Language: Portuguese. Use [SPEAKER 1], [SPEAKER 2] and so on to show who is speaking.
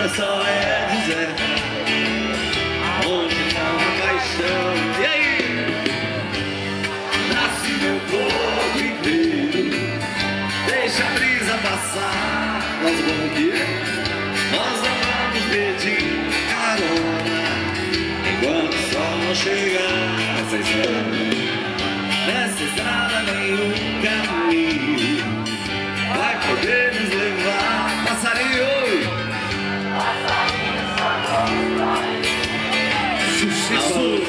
[SPEAKER 1] nada só é dizer onde há uma paixão. E aí? Nasce meu corpo inteiro, deixa a brisa passar. Nós vamos aqui, nós não vamos pedir carona enquanto o sol não chegar. Nessa estrada nenhum caminho vai poder nos levar. Passarinho,
[SPEAKER 2] sucesso.